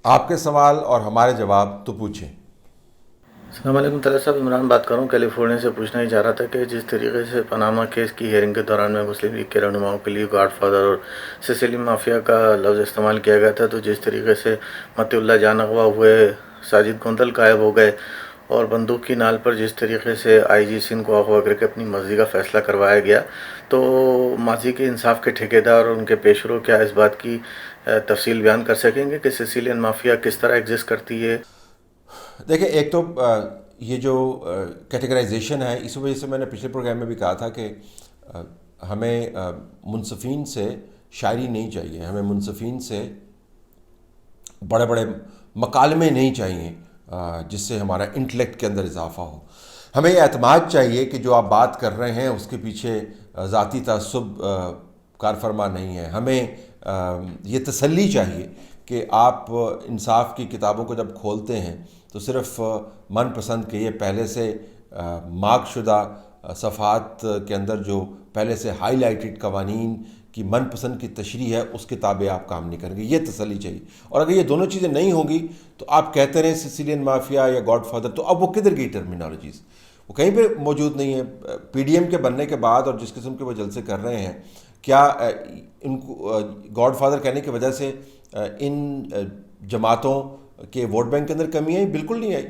آپ کے سوال اور ہمارے جواب تو پوچھیں۔ السلام علیکم طلعت صاحب، عمران بات کر رہا ہوں کیلیفورنیا سے۔ پوچھنا ہی چاہ رہا تھا کہ جس طریقے سے پاناما کیس کی ہیئرنگ کے دوران میں مسلم لیگ کے رہنماؤں کے لیے گاڈ فادر اور سسیلی مافیا کا لفظ استعمال کیا گیا تھا، تو جس طریقے سے متی اللہ جان اغوا ہوئے، ساجد گوندل غائب ہو گئے، اور بندوق کی نال پر جس طریقے سے آئی جی سندھ کو اغوا کر کے اپنی مرضی کا فیصلہ کروایا گیا، تو ماضی کے انصاف کے ٹھیکیدار اور ان کے پیشرو کیا اس بات کی تفصیل بیان کر سکیں گے کہ سسیلین مافیا کس طرح ایگزسٹ کرتی ہے؟ دیکھیں، ایک تو یہ جو کیٹیگرائزیشن ہے، اس وجہ سے میں نے پچھلے پروگرام میں بھی کہا تھا کہ ہمیں منصفین سے شاعری نہیں چاہیے، ہمیں منصفین سے بڑے بڑے مکالمے نہیں چاہیے جس سے ہمارا انٹلیکٹ کے اندر اضافہ ہو۔ ہمیں یہ اعتماد چاہیے کہ جو آپ بات کر رہے ہیں اس کے پیچھے ذاتی تعصب کار فرما نہیں ہے۔ ہمیں یہ تسلی چاہیے کہ آپ انصاف کی کتابوں کو جب کھولتے ہیں تو صرف من پسند کے یہ پہلے سے مارک شدہ صفحات کے اندر جو پہلے سے ہائی لائٹڈ قوانین کی من پسند کی تشریح ہے اس کے تابع آپ کام نہیں کریں گے، یہ تسلی چاہیے۔ اور اگر یہ دونوں چیزیں نہیں ہوں گی تو آپ کہتے رہیں سسیلین مافیا یا گاڈ فادر، تو اب وہ کدھر گئی ٹرمینالوجیز؟ وہ کہیں پہ موجود نہیں ہے۔ پی ڈی ایم کے بننے کے بعد اور جس قسم کے وہ جلسے کر رہے ہیں، کیا ان کو گاڈ فادر کہنے کی وجہ سے ان جماعتوں کے ووٹ بینک کے اندر کمی آئی؟ بالکل نہیں آئی۔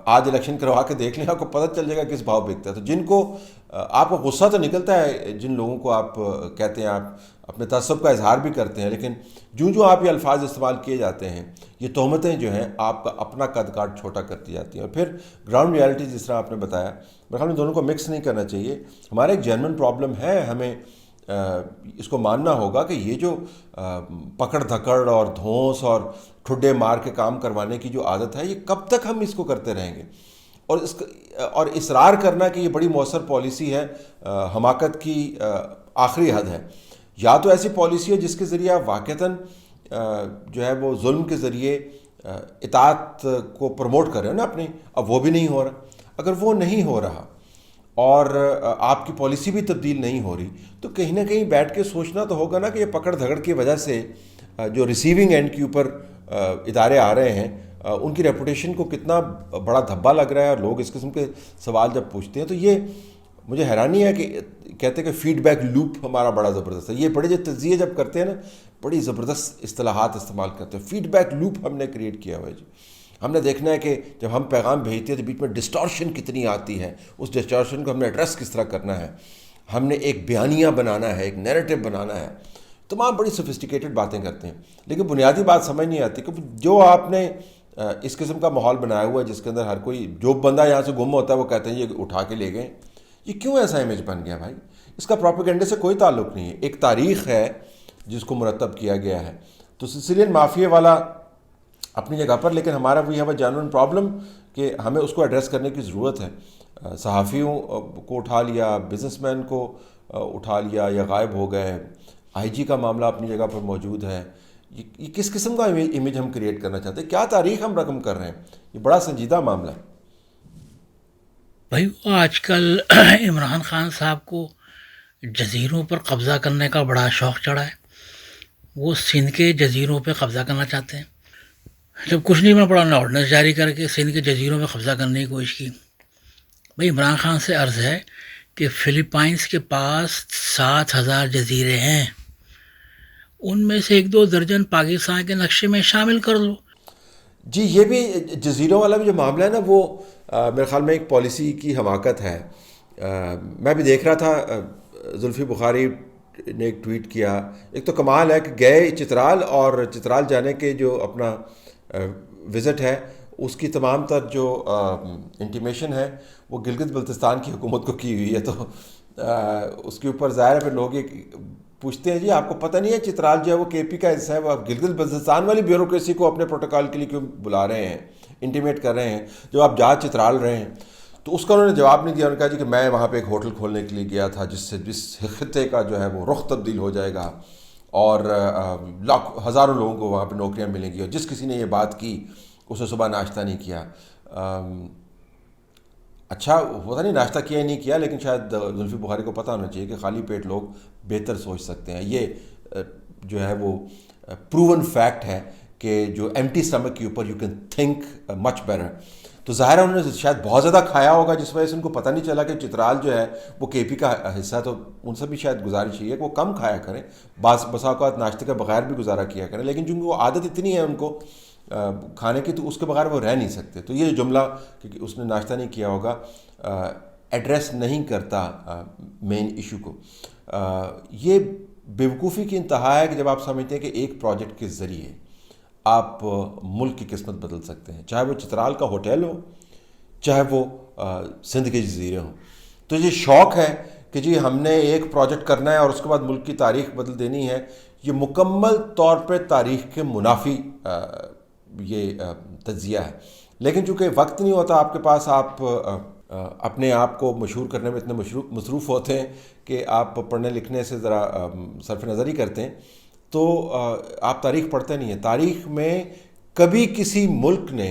آج الیکشن کروا کے دیکھ لیں، آپ کو پتہ چل جائے گا کس بھاؤ بکتا ہے۔ تو جن کو آپ کو غصہ تو نکلتا ہے، جن لوگوں کو آپ کہتے ہیں، آپ اپنے تعصب کا اظہار بھی کرتے ہیں، لیکن جو آپ یہ الفاظ استعمال کیے جاتے ہیں، یہ تہمتیں جو ہیں آپ کا اپنا قد کاٹ چھوٹا کرتی جاتی ہیں۔ اور پھر گراؤنڈ ریالٹی جس طرح آپ نے بتایا، میرے خیال میں دونوں کو مکس نہیں کرنا چاہیے۔ ہمارا ایک جینوئن پرابلم ہے، ہمیں اس کو ماننا ہوگا کہ یہ جو پکڑ دھکڑ اور دھونس اور ٹھڈے مار کے کام کروانے کی جو عادت ہے، یہ کب تک ہم اس کو کرتے رہیں گے؟ اور اصرار کرنا کہ یہ بڑی مؤثر پالیسی ہے، حماقت کی آخری حد ہے۔ یا تو ایسی پالیسی ہے جس کے ذریعے آپ واقعتاً جو ہے وہ ظلم کے ذریعے اطاعت کو پروموٹ کر رہے ہو نا اپنی، اب وہ بھی نہیں ہو رہا۔ اگر وہ نہیں ہو رہا اور آپ کی پالیسی بھی تبدیل نہیں ہو رہی، تو کہیں نہ کہیں بیٹھ کے سوچنا تو ہوگا نا کہ یہ پکڑ دھگڑ کی وجہ سے جو ریسیونگ اینڈ کے اوپر ادارے آ رہے ہیں، ان کی ریپوٹیشن کو کتنا بڑا دھبا لگ رہا ہے۔ اور لوگ اس قسم کے سوال جب پوچھتے ہیں تو یہ مجھے حیرانی ہے کہ کہتے ہیں کہ فیڈ بیک لوپ ہمارا بڑا زبردست ہے۔ یہ بڑے جو تجزیے جب کرتے ہیں نا، بڑی زبردست اصطلاحات استعمال کرتے ہیں۔ فیڈ بیک لوپ ہم نے کریٹ کیا ہوا ہے جی۔ ہم نے دیکھنا ہے کہ جب ہم پیغام بھیجتے ہیں تو بیچ میں ڈسٹارشن کتنی آتی ہے، اس ڈسٹارشن کو ہم نے ایڈریس کس طرح کرنا ہے، ہم نے ایک بیانیہ بنانا ہے، ایک نیریٹو بنانا ہے۔ تمام بڑی سوفسٹیکیٹڈ باتیں کرتے ہیں، لیکن بنیادی بات سمجھ نہیں آتی کہ جو آپ نے اس قسم کا ماحول بنایا ہوا ہے جس کے اندر ہر کوئی، جو بندہ یہاں سے گم ہوتا ہے وہ کہتے ہیں یہ اٹھا کے لے گئے۔ یہ کیوں ایسا امیج بن گیا بھائی؟ اس کا پروپیگنڈے سے کوئی تعلق نہیں ہے، ایک تاریخ ہے جس کو مرتب کیا گیا ہے۔ تو سسیلین مافیا والا اپنی جگہ پر، لیکن ہمارا we have a genuine problem کہ ہمیں اس کو ایڈریس کرنے کی ضرورت ہے۔ صحافیوں کو اٹھا لیا، بزنس مین کو اٹھا لیا یا غائب ہو گئے، آئی جی کا معاملہ اپنی جگہ پر موجود ہے۔ یہ کس قسم کا امیج ہم کریٹ کرنا چاہتے ہیں؟ کیا تاریخ ہم رقم کر رہے ہیں؟ یہ بڑا سنجیدہ معاملہ ہے۔ بھائی وہ آج کل عمران خان صاحب کو جزیروں پر قبضہ کرنے کا بڑا شوق چڑھا ہے۔ وہ سندھ کے جزیروں پہ قبضہ کرنا چاہتے ہیں۔ جب کچھ نہیں میں پڑا، انہوں نے آرڈننس جاری کر کے سندھ کے جزیروں پہ قبضہ کرنے کی کوشش کی۔ بھائی عمران خان سے عرض ہے کہ فلپائنس کے پاس 7,000 جزیرے ہیں، ان میں سے 1-2 درجن پاکستان کے نقشے میں شامل کر لو۔ جی، یہ بھی جزیروں والا بھی جو معاملہ ہے نا، وہ میرے خیال میں ایک پالیسی کی حماقت ہے۔ میں بھی دیکھ رہا تھا، زلفی بخاری نے ایک ٹویٹ کیا۔ ایک تو کمال ہے کہ گئے چترال، اور چترال جانے کے جو اپنا وزٹ ہے اس کی تمام تر جو انٹیمیشن ہے وہ گلگت بلتستان کی حکومت کو کی ہوئی ہے۔ تو اس کے اوپر ظاہر ہے پھر لوگ ایک پوچھتے ہیں جی آپ کو پتہ نہیں ہے چترال جو ہے وہ کے پی کا حصہ ہے، وہ آپ گلگت بلتستان والی بیوروکریسی کو اپنے پروٹوکال کے لیے کیوں بلا رہے ہیں، انٹیمیٹ کر رہے ہیں جو آپ جا چترال رہے ہیں؟ تو اس کا انہوں نے جواب نہیں دیا۔ انہوں نے کہا جی کہ میں وہاں پہ ایک ہوٹل کھولنے کے لیے گیا تھا جس خطے کا جو ہے وہ رخ تبدیل ہو جائے گا، اور ہزاروں لوگوں کو وہاں پہ نوکریاں ملیں گی، اور جس کسی نے یہ بات کی اسے صبح ناشتہ نہیں کیا۔ اچھا ہوتا نہیں ناشتہ کیا ہی نہیں کیا، لیکن شاید زلفی بخاری کو پتہ ہونا چاہیے کہ خالی پیٹ لوگ بہتر سوچ سکتے ہیں۔ یہ جو ہے وہ پروون فیکٹ ہے کہ جو ایمٹی اسٹمک کے اوپر you can think much better. تو ظاہر ہے انہوں نے شاید بہت زیادہ کھایا ہوگا جس وجہ سے ان کو پتہ نہیں چلا کہ چترال جو ہے وہ کے پی کا حصہ. تو ان سے بھی شاید گزارش ہے کہ وہ کم کھایا کریں, بسا اوقات ناشتے کے بغیر بھی گزارا کیا کریں, لیکن چونکہ وہ عادت اتنی ہے ان کو کھانے کی تو اس کے بغیر وہ رہ نہیں سکتے. تو یہ جملہ کہ اس نے ناشتہ نہیں کیا ہوگا ایڈریس نہیں کرتا مین ایشو کو. یہ بیوقوفی کی انتہا ہے کہ جب آپ سمجھتے ہیں کہ ایک پروجیکٹ کے ذریعے آپ ملک کی قسمت بدل سکتے ہیں, چاہے وہ چترال کا ہوٹل ہو, چاہے وہ سندھ کے جزیرے ہوں. تو یہ شوق ہے کہ جی ہم نے ایک پروجیکٹ کرنا ہے اور اس کے بعد ملک کی تاریخ بدل دینی ہے, یہ مکمل طور پہ تاریخ کے منافی یہ تجزیہ ہے. لیکن چونکہ وقت نہیں ہوتا آپ کے پاس, آپ اپنے آپ کو مشہور کرنے میں اتنے مصروف ہوتے ہیں کہ آپ پڑھنے لکھنے سے ذرا صرف نظر ہی کرتے ہیں, تو آپ تاریخ پڑھتے نہیں ہیں. تاریخ میں کبھی کسی ملک نے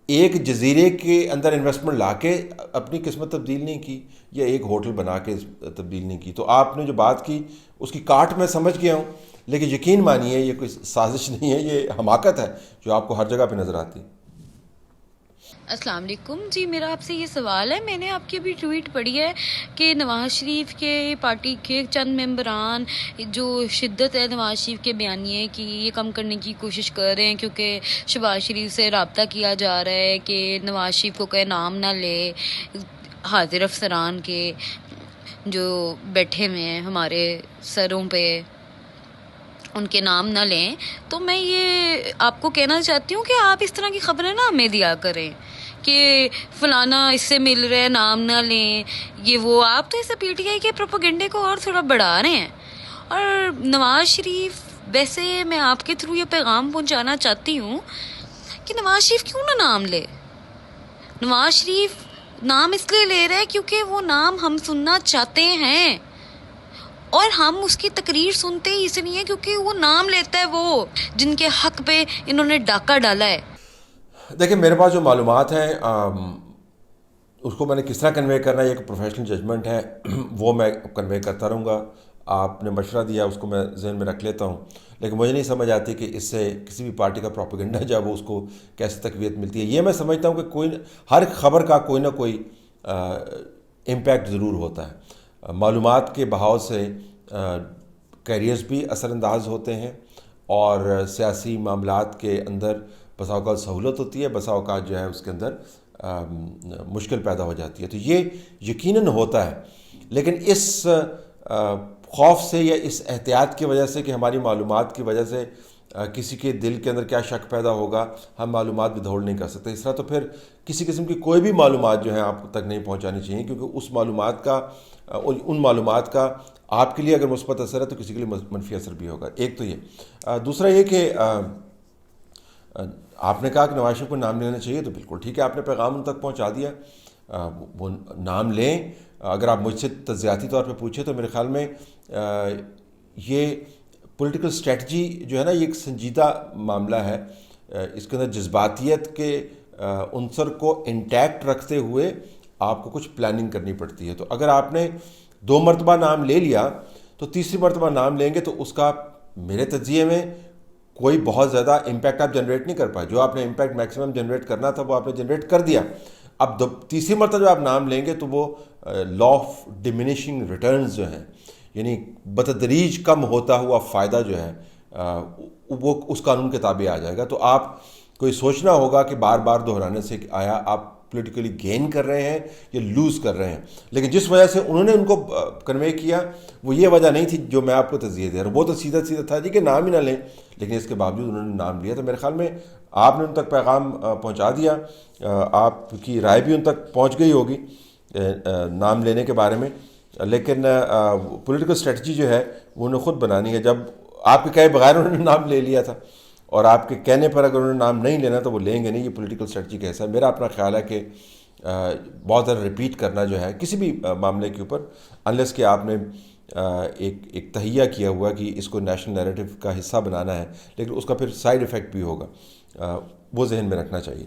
ایک جزیرے کے اندر انویسٹمنٹ لا کے اپنی قسمت تبدیل نہیں کی, یا ایک ہوٹل بنا کے تبدیل نہیں کی. تو آپ نے جو بات کی اس کی کاٹ میں سمجھ گیا ہوں, لیکن یقین مانیے یہ کوئی سازش نہیں ہے, یہ حماقت ہے جو آپ کو ہر جگہ پہ نظر آتی. السلام علیکم جی, میرا آپ سے یہ سوال ہے. میں نے آپ کی ابھی ٹویٹ پڑھی ہے کہ نواز شریف کے پارٹی کے چند ممبران جو شدت ہے نواز شریف کے بیانیے کی یہ کم کرنے کی کوشش کر رہے ہیں, کیونکہ شہباز شریف سے رابطہ کیا جا رہا ہے کہ نواز شریف کو کوئی نام نہ لے. حاضر افسران کے جو بیٹھے ہوئے ہیں ہمارے سروں پہ ان کے نام نہ لیں. تو میں یہ آپ کو کہنا چاہتی ہوں کہ آپ اس طرح کی خبریں نہ ہمیں دیا کریں کہ فلانا اس سے مل رہے نام نہ لیں, یہ وہ. آپ تو اسے پی ٹی آئی کے پروپیگنڈے کو اور تھوڑا بڑھا رہے ہیں. اور نواز شریف, ویسے میں آپ کے تھرو یہ پیغام پہنچانا چاہتی ہوں کہ نواز شریف کیوں نہ نام لے. نواز شریف نام اس لیے لے رہے ہیں کیونکہ وہ نام ہم سننا چاہتے ہیں, اور ہم اس کی تقریر سنتے ہی اس لیے کیونکہ وہ نام لیتا ہے وہ جن کے حق پہ انہوں نے ڈاکہ ڈالا ہے. دیکھیں میرے پاس جو معلومات ہیں اس کو میں نے کس طرح کنوے کرنا ہے, یہ ایک پروفیشنل ججمنٹ ہے, وہ میں کنوے کرتا رہوں گا. آپ نے مشورہ دیا اس کو میں ذہن میں رکھ لیتا ہوں, لیکن مجھے نہیں سمجھ آتی کہ اس سے کسی بھی پارٹی کا پروپیگنڈا جو ہے وہ اس کو کیسے تقویت ملتی ہے. یہ میں سمجھتا ہوں کہ کوئی ہر خبر کا کوئی نہ کوئی امپیکٹ ضرور ہوتا ہے. معلومات کے بہاؤ سے کیریئرز بھی اثر انداز ہوتے ہیں, اور سیاسی معاملات کے اندر بسا اوقات سہولت ہوتی ہے, بسا اوقات جو ہے اس کے اندر مشکل پیدا ہو جاتی ہے. تو یہ یقیناً ہوتا ہے, لیکن اس خوف سے یا اس احتیاط کی وجہ سے کہ ہماری معلومات کی وجہ سے کسی کے دل کے اندر کیا شک پیدا ہوگا, ہم معلومات بھی دھوڑ نہیں کر سکتے. اس طرح تو پھر کسی قسم کی کوئی بھی معلومات جو ہیں آپ تک نہیں پہنچانی چاہیے, کیونکہ اس معلومات کا ان معلومات کا آپ کے لیے اگر مثبت اثر ہے تو کسی کے لیے منفی اثر بھی ہوگا. ایک تو یہ. دوسرا یہ کہ آپ نے کہا کہ نواز شریف کو نام لینا چاہیے, تو بالکل ٹھیک ہے, آپ نے پیغام ان تک پہنچا دیا, وہ نام لیں. اگر آپ مجھ سے تجزیاتی طور پہ پوچھیں تو میرے خیال میں یہ پولیٹیکل اسٹریٹجی جو ہے نا, یہ ایک سنجیدہ معاملہ ہے. اس کے اندر جذباتیت کے عنصر کو انٹیکٹ رکھتے ہوئے آپ کو کچھ پلاننگ کرنی پڑتی ہے. تو اگر آپ نے 2 مرتبہ نام لے لیا تو تیسری مرتبہ نام لیں گے تو اس کا میرے تجزیے میں کوئی بہت زیادہ امپیکٹ آپ جنریٹ نہیں کر پائے. جو آپ نے امپیکٹ میکسیمم جنریٹ کرنا تھا وہ آپ نے جنریٹ کر دیا. اب تیسری مرتبہ جو آپ نام لیں گے تو وہ لا آف ڈیمینشنگ ریٹرنز جو ہیں, یعنی بتدریج کم ہوتا ہوا فائدہ جو ہے وہ اس قانون کے تابع آ جائے گا. تو آپ کوئی سوچنا ہوگا کہ بار بار دہرانے سے آیا آپ پولیٹیکلی گین کر رہے ہیں یا لوز کر رہے ہیں. لیکن جس وجہ سے انہوں نے ان کو کنوے کیا وہ یہ وجہ نہیں تھی جو میں آپ کو تجزیہ دے رہا ہوں. وہ تو سیدھا سیدھا تھا جی کہ نام ہی نہ لیں, لیکن اس کے باوجود انہوں نے نام لیا. تو میرے خیال میں آپ نے ان تک پیغام پہنچا دیا, آپ کی رائے بھی ان تک پہنچ گئی ہوگی نام لینے کے بارے میں. لیکن پولیٹیکل اسٹریٹجی جو ہے وہ انہیں خود بنانی ہے. جب آپ کے کہے بغیر انہوں نے نام لے لیا تھا, اور آپ کے کہنے پر اگر انہوں نے نام نہیں لینا تو وہ لیں گے نہیں. یہ پولیٹیکل اسٹریٹجی کا حصہ ہے. میرا اپنا خیال ہے کہ بہت زیادہ ریپیٹ کرنا جو ہے کسی بھی معاملے کے اوپر, انلیس کہ آپ نے ایک تہیہ کیا ہوا کہ اس کو نیشنل نیریٹو کا حصہ بنانا ہے, لیکن اس کا پھر سائیڈ ایفیکٹ بھی ہوگا, وہ ذہن میں رکھنا چاہیے.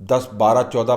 10, 12, 14,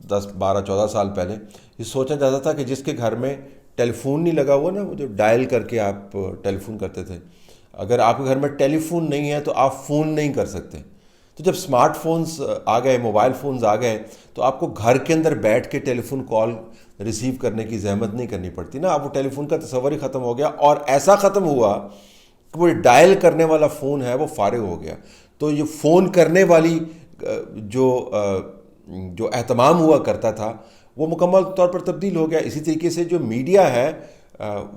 10 12 14 سال پہلے یہ سوچا جاتا تھا کہ جس کے گھر میں ٹیلی فون نہیں لگا ہوا نا، وہ جو ڈائل کر کے آپ ٹیلی فون کرتے تھے، اگر آپ کے گھر میں ٹیلی فون نہیں ہے تو آپ فون نہیں کر سکتے. تو جب اسمارٹ فونز آ گئے، موبائل فونز آ گئے، تو آپ کو گھر کے اندر بیٹھ کے ٹیلی فون کال ریسیو کرنے کی زحمت نہیں کرنی پڑتی نا. اب وہ ٹیلی فون کا تصور ہی ختم ہو گیا، اور ایسا ختم ہوا کہ وہ ڈائل کرنے والا فون ہے وہ فارغ ہو گیا. تو یہ فون کرنے والی جو اہتمام ہوا کرتا تھا وہ مکمل طور پر تبدیل ہو گیا. اسی طریقے سے جو میڈیا ہے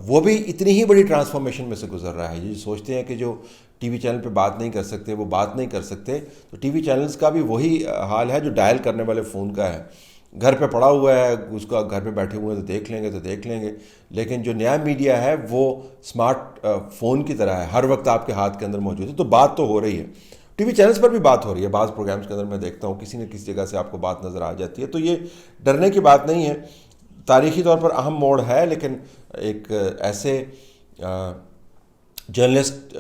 وہ بھی اتنی ہی بڑی ٹرانسفارمیشن میں سے گزر رہا ہے. یہ سوچتے ہیں کہ جو ٹی وی چینل پہ بات نہیں کر سکتے وہ بات نہیں کر سکتے، تو ٹی وی چینلز کا بھی وہی حال ہے جو ڈائل کرنے والے فون کا ہے. گھر پہ پڑا ہوا ہے، اس کا گھر پہ بیٹھے ہوئے ہیں تو دیکھ لیں گے. لیکن جو نیا میڈیا ہے وہ اسمارٹ فون کی طرح ہے، ہر وقت آپ کے ہاتھ کے اندر موجود ہے. تو بات تو ہو رہی ہے، ٹی وی چینلز پر بھی بات ہو رہی ہے. بعض پروگرامز کے اندر میں دیکھتا ہوں کسی نہ کسی جگہ سے آپ کو بات نظر آ جاتی ہے. تو یہ ڈرنے کی بات نہیں ہے، تاریخی طور پر اہم موڑ ہے. لیکن ایک ایسے جرنلسٹ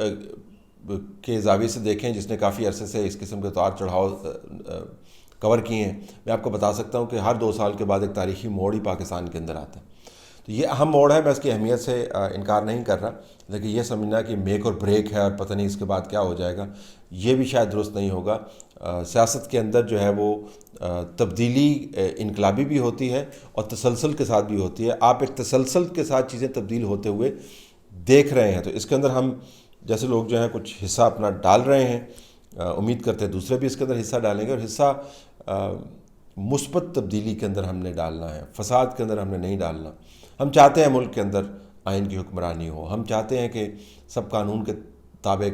کے زاویے سے دیکھیں جس نے کافی عرصے سے اس قسم کے اتار چڑھاؤ کور کیے ہیں، میں آپ کو بتا سکتا ہوں کہ ہر 2 سال کے بعد ایک تاریخی موڑ ہی پاکستان کے اندر آتا ہے. تو یہ اہم موڑ ہے، میں اس کی اہمیت سے انکار نہیں کر رہا، لیکن یہ سمجھنا کہ میک اور بریک ہے اور پتہ نہیں اس کے بعد کیا ہو جائے گا، یہ بھی شاید درست نہیں ہوگا. سیاست کے اندر جو ہے وہ تبدیلی انقلابی بھی ہوتی ہے اور تسلسل کے ساتھ بھی ہوتی ہے. آپ ایک تسلسل کے ساتھ چیزیں تبدیل ہوتے ہوئے دیکھ رہے ہیں، تو اس کے اندر ہم جیسے لوگ جو ہیں کچھ حصہ اپنا ڈال رہے ہیں، امید کرتے ہیں دوسرے بھی اس کے اندر حصہ ڈالیں گے، اور حصہ مثبت تبدیلی کے اندر ہم نے ڈالنا ہے، فساد کے اندر ہم نے نہیں ڈالنا. ہم چاہتے ہیں ملک کے اندر آئین کی حکمرانی ہو، ہم چاہتے ہیں کہ سب قانون کے تابع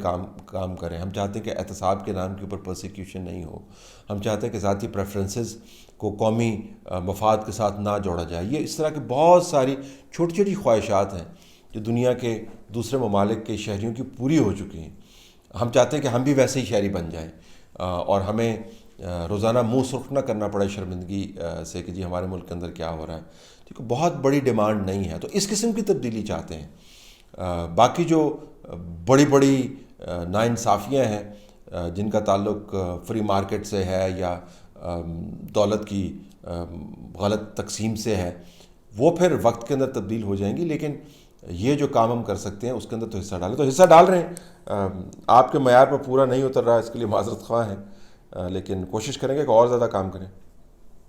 کام کریں، ہم چاہتے ہیں کہ احتساب کے نام کے اوپر پرسیکیوشن نہیں ہو، ہم چاہتے ہیں کہ ذاتی پریفرنسز کو قومی مفاد کے ساتھ نہ جوڑا جائے. یہ اس طرح کی بہت ساری چھوٹی چھوٹی خواہشات ہیں جو دنیا کے دوسرے ممالک کے شہریوں کی پوری ہو چکی ہیں. ہم چاہتے ہیں کہ ہم بھی ویسے ہی شہری بن جائیں اور ہمیں روزانہ منہ سرخ نہ کرنا پڑے شرمندگی سے کہ جی ہمارے ملک کے اندر کیا ہو رہا ہے. ٹھیک ہے، بہت بڑی ڈیمانڈ نہیں ہے، تو اس قسم کی تبدیلی چاہتے ہیں. باقی جو بڑی ناانصافیاں ہیں جن کا تعلق فری مارکیٹ سے ہے یا دولت کی غلط تقسیم سے ہے، وہ پھر وقت کے اندر تبدیل ہو جائیں گی. لیکن یہ جو کام ہم کر سکتے ہیں اس کے اندر تو حصہ ڈالیں، تو حصہ ڈال رہے ہیں. آپ کے معیار پر پورا نہیں اتر رہا، اس کے لیے معذرت خواہ ہیں، لیکن کوشش کریں گے کہ اور زیادہ کام کریں.